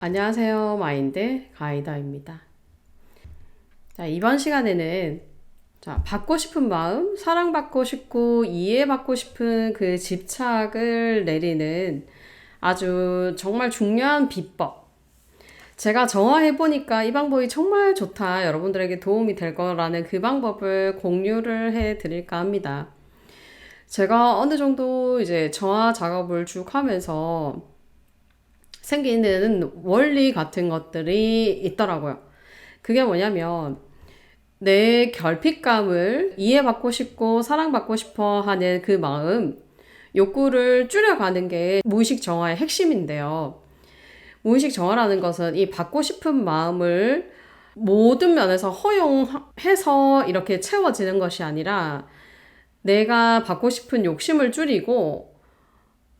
안녕하세요. 마인드 가이더입니다. 자, 이번 시간에는 받고 싶은 마음, 사랑받고 싶고 이해받고 싶은 그 집착을 내리는 아주 정말 중요한 비법. 제가 정화해보니까 이 방법이 정말 좋다. 여러분들에게 도움이 될 거라는 그 방법을 공유를 해 드릴까 합니다. 제가 어느 정도 이제 정화 작업을 쭉 하면서 생기는 원리 같은 것들이 있더라고요. 그게 뭐냐면 내 결핍감을 이해받고 싶고 사랑받고 싶어 하는 그 마음, 욕구를 줄여가는 게 무의식 정화의 핵심인데요. 무의식 정화라는 것은 이 받고 싶은 마음을 모든 면에서 허용해서 이렇게 채워지는 것이 아니라 내가 받고 싶은 욕심을 줄이고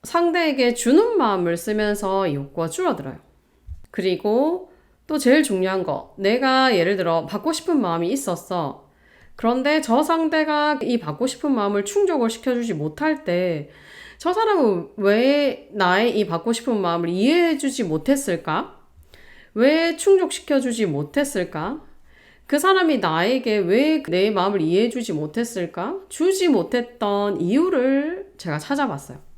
상대에게 주는 마음을 쓰면서 욕구가 줄어들어요. 그리고 또 제일 중요한 거, 내가 예를 들어 받고 싶은 마음이 있었어. 그런데 저 상대가 이 받고 싶은 마음을 충족을 시켜주지 못할 때, 저 사람은 왜 나의 이 받고 싶은 마음을 이해해주지 못했을까? 왜 충족시켜주지 못했을까? 그 사람이 나에게 왜 내 마음을 이해해주지 못했을까? 주지 못했던 이유를 제가 찾아봤어요.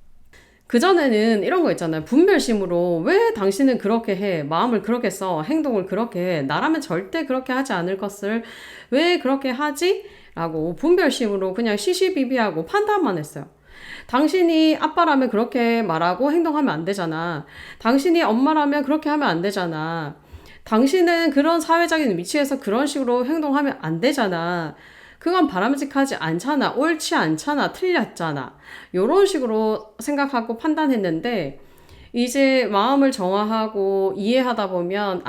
그전에는 이런 거 있잖아요. 분별심으로 왜 당신은 그렇게 해? 마음을 그렇게 써? 행동을 그렇게 해? 나라면 절대 그렇게 하지 않을 것을 왜 그렇게 하지? 라고 분별심으로 그냥 시시비비하고 판단만 했어요. 당신이 아빠라면 그렇게 말하고 행동하면 안 되잖아. 당신이 엄마라면 그렇게 하면 안 되잖아. 당신은 그런 사회적인 위치에서 그런 식으로 행동하면 안 되잖아. 그건 바람직하지 않잖아. 옳지 않잖아. 틀렸잖아. 요런 식으로 생각하고 판단했는데 이제 마음을 정화하고 이해하다 보면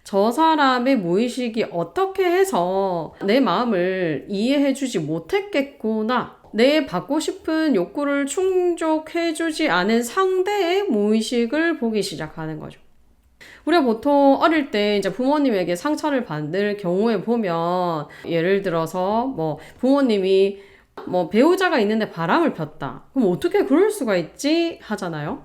저 사람의 무의식이 어떻게 해서 내 마음을 이해해주지 못했겠구나. 내 받고 싶은 욕구를 충족해주지 않은 상대의 무의식을 보기 시작하는 거죠. 우리가 보통 어릴 때 이제 부모님에게 상처를 받을 경우에 보면 예를 들어서 뭐 부모님이 뭐 배우자가 있는데 바람을 폈다. 그럼 어떻게 그럴 수가 있지? 하잖아요.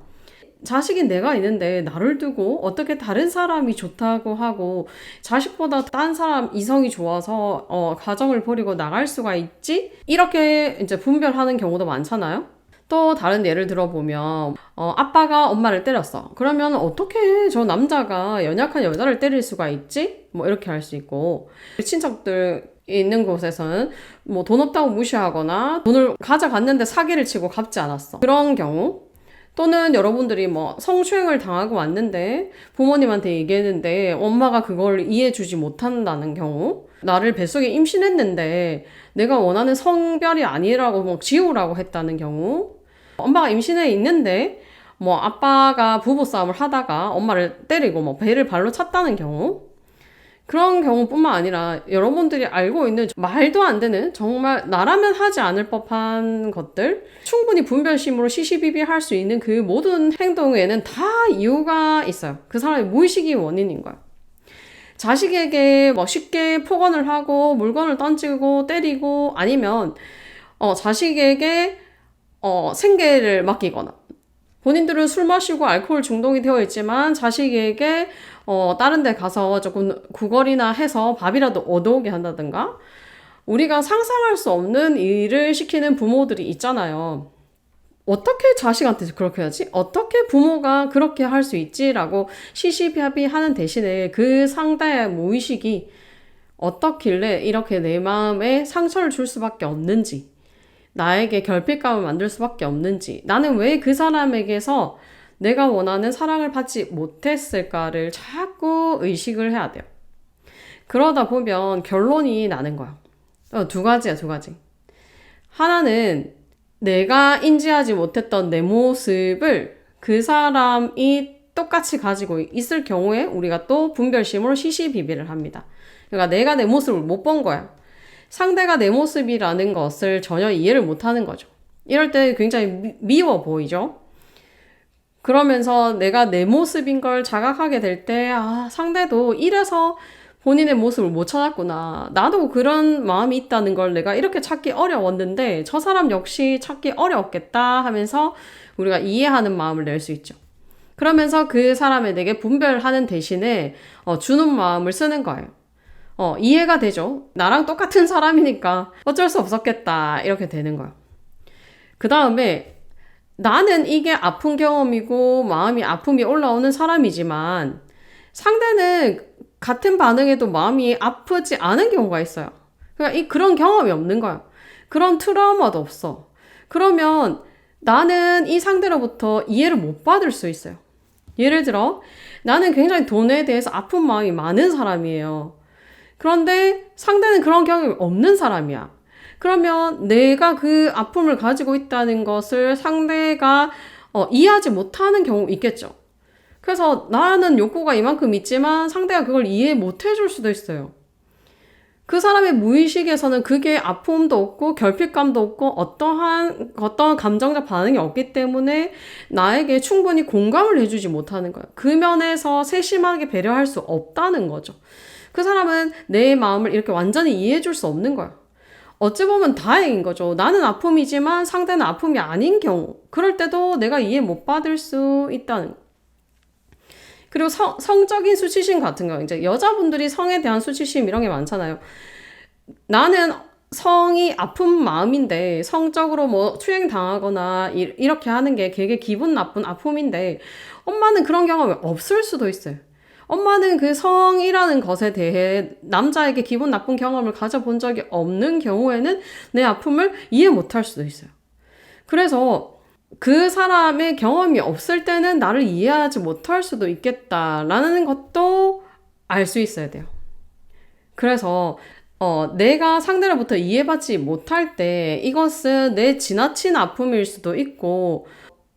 자식인 내가 있는데 나를 두고 어떻게 다른 사람이 좋다고 하고 자식보다 딴 사람 이성이 좋아서 가정을 버리고 나갈 수가 있지? 이렇게 이제 분별하는 경우도 많잖아요. 또 다른 예를 들어보면 아빠가 엄마를 때렸어. 그러면 어떻게 저 남자가 연약한 여자를 때릴 수가 있지? 뭐 이렇게 할 수 있고 친척들 있는 곳에서는 뭐 돈 없다고 무시하거나 돈을 가져갔는데 사기를 치고 갚지 않았어. 그런 경우 또는 여러분들이 뭐 성추행을 당하고 왔는데 부모님한테 얘기했는데 엄마가 그걸 이해해주지 못한다는 경우, 나를 뱃속에 임신했는데 내가 원하는 성별이 아니라고 뭐 지우라고 했다는 경우, 엄마가 임신해 있는데 뭐 아빠가 부부싸움을 하다가 엄마를 때리고 뭐 배를 발로 찼다는 경우, 그런 경우뿐만 아니라 여러분들이 알고 있는 말도 안 되는 정말 나라면 하지 않을 법한 것들, 충분히 분별심으로 시시비비 할 수 있는 그 모든 행동에는 다 이유가 있어요. 그 사람의 무의식이 원인인 거예요. 자식에게 뭐 쉽게 폭언을 하고 물건을 던지고 때리고 아니면 자식에게 생계를 맡기거나, 본인들은 술 마시고 알코올 중독이 되어 있지만 자식에게 다른 데 가서 조금 구걸이나 해서 밥이라도 얻어오게 한다든가, 우리가 상상할 수 없는 일을 시키는 부모들이 있잖아요. 어떻게 자식한테 그렇게 하지? 어떻게 부모가 그렇게 할 수 있지라고 시시비비 하는 대신에 그 상대의 무의식이 어떻길래 이렇게 내 마음에 상처를 줄 수밖에 없는지, 나에게 결핍감을 만들 수밖에 없는지, 나는 왜 그 사람에게서 내가 원하는 사랑을 받지 못했을까를 자꾸 의식을 해야 돼요. 그러다 보면 결론이 나는 거야. 두 가지야, 두 가지. 하나는 내가 인지하지 못했던 내 모습을 그 사람이 똑같이 가지고 있을 경우에 우리가 또 분별심으로 시시비비를 합니다. 그러니까 내가 내 모습을 못 본 거야. 상대가 내 모습이라는 것을 전혀 이해를 못 하는 거죠. 이럴 때 굉장히 미워 보이죠? 그러면서 내가 내 모습인 걸 자각하게 될 때, 상대도 이래서 본인의 모습을 못 찾았구나. 나도 그런 마음이 있다는 걸 내가 이렇게 찾기 어려웠는데 저 사람 역시 찾기 어려웠겠다 하면서 우리가 이해하는 마음을 낼 수 있죠. 그러면서 그 사람에 내게 분별하는 대신에 주는 마음을 쓰는 거예요. 이해가 되죠? 나랑 똑같은 사람이니까 어쩔 수 없었겠다. 이렇게 되는 거예요. 그 다음에 나는 이게 아픈 경험이고 마음이 아픔이 올라오는 사람이지만 상대는 같은 반응에도 마음이 아프지 않은 경우가 있어요. 그러니까 그런 경험이 없는 거야. 그런 트라우마도 없어. 그러면 나는 이 상대로부터 이해를 못 받을 수 있어요. 예를 들어 나는 굉장히 돈에 대해서 아픈 마음이 많은 사람이에요. 그런데 상대는 그런 경험이 없는 사람이야. 그러면 내가 그 아픔을 가지고 있다는 것을 상대가 이해하지 못하는 경우 있겠죠. 그래서 나는 욕구가 이만큼 있지만 상대가 그걸 이해 못 해줄 수도 있어요. 그 사람의 무의식에서는 그게 아픔도 없고 결핍감도 없고 어떠한 감정적 반응이 없기 때문에 나에게 충분히 공감을 해주지 못하는 거예요. 그 면에서 세심하게 배려할 수 없다는 거죠. 그 사람은 내 마음을 이렇게 완전히 이해해 줄 수 없는 거야. 어찌 보면 다행인 거죠. 나는 아픔이지만 상대는 아픔이 아닌 경우. 그럴 때도 내가 이해 못 받을 수 있다는 거. 그리고 성적인 수치심 같은 거. 이제 여자분들이 성에 대한 수치심 이런 게 많잖아요. 나는 성이 아픈 마음인데 성적으로 뭐 추행당하거나 이렇게 하는 게 되게 기분 나쁜 아픔인데 엄마는 그런 경험이 없을 수도 있어요. 엄마는 그 성이라는 것에 대해 남자에게 기분 나쁜 경험을 가져본 적이 없는 경우에는 내 아픔을 이해 못할 수도 있어요. 그래서 그 사람의 경험이 없을 때는 나를 이해하지 못할 수도 있겠다라는 것도 알 수 있어야 돼요. 그래서 내가 상대로부터 이해받지 못할 때 이것은 내 지나친 아픔일 수도 있고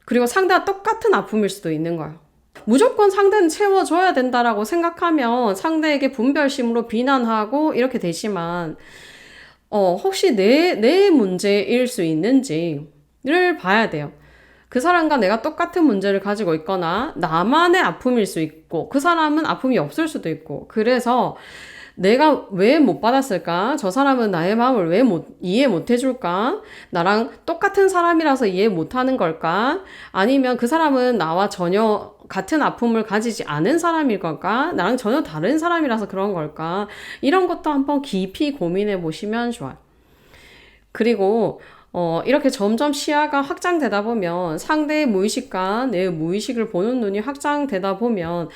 그리고 상대와 똑같은 아픔일 수도 있는 거예요. 무조건 상대는 채워줘야 된다라고 생각하면 상대에게 분별심으로 비난하고 이렇게 되지만 혹시 내 문제일 수 있는지를 봐야 돼요. 그 사람과 내가 똑같은 문제를 가지고 있거나 나만의 아픔일 수 있고 그 사람은 아픔이 없을 수도 있고 그래서 내가 왜 못 받았을까? 저 사람은 나의 마음을 왜 이해 못 해줄까? 나랑 똑같은 사람이라서 이해 못 하는 걸까? 아니면 그 사람은 나와 전혀 같은 아픔을 가지지 않은 사람일 걸까? 나랑 전혀 다른 사람이라서 그런 걸까? 이런 것도 한번 깊이 고민해 보시면 좋아요. 그리고 이렇게 점점 시야가 확장되다 보면 상대의 무의식과 내 무의식을 보는 눈이 확장되다 보면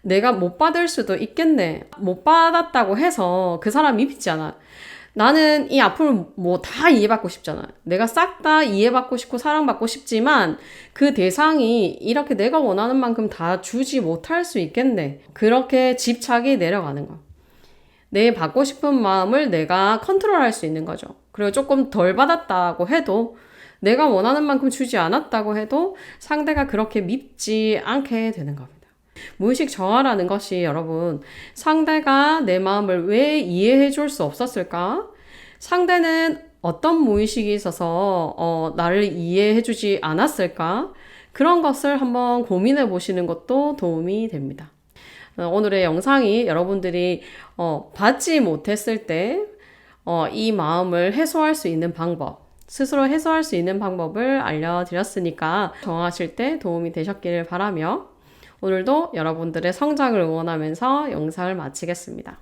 내가 못 받을 수도 있겠네. 못 받았다고 해서 그 사람이 믿지 않아. 나는 이 아픔을 뭐 다 이해받고 싶잖아. 내가 싹 다 이해받고 싶고 사랑받고 싶지만 그 대상이 이렇게 내가 원하는 만큼 다 주지 못할 수 있겠네. 그렇게 집착이 내려가는 거야. 내 받고 싶은 마음을 내가 컨트롤할 수 있는 거죠. 그리고 조금 덜 받았다고 해도 내가 원하는 만큼 주지 않았다고 해도 상대가 그렇게 밉지 않게 되는 겁니다. 무의식 저하라는 것이 여러분 상대가 내 마음을 왜 이해해 줄 수 없었을까? 상대는 어떤 무의식이 있어서 나를 이해해 주지 않았을까? 그런 것을 한번 고민해 보시는 것도 도움이 됩니다. 오늘의 영상이 여러분들이 받지 못했을 때 이 마음을 해소할 수 있는 방법, 스스로 해소할 수 있는 방법을 알려드렸으니까 정하실 때 도움이 되셨기를 바라며 오늘도 여러분들의 성장을 응원하면서 영상을 마치겠습니다.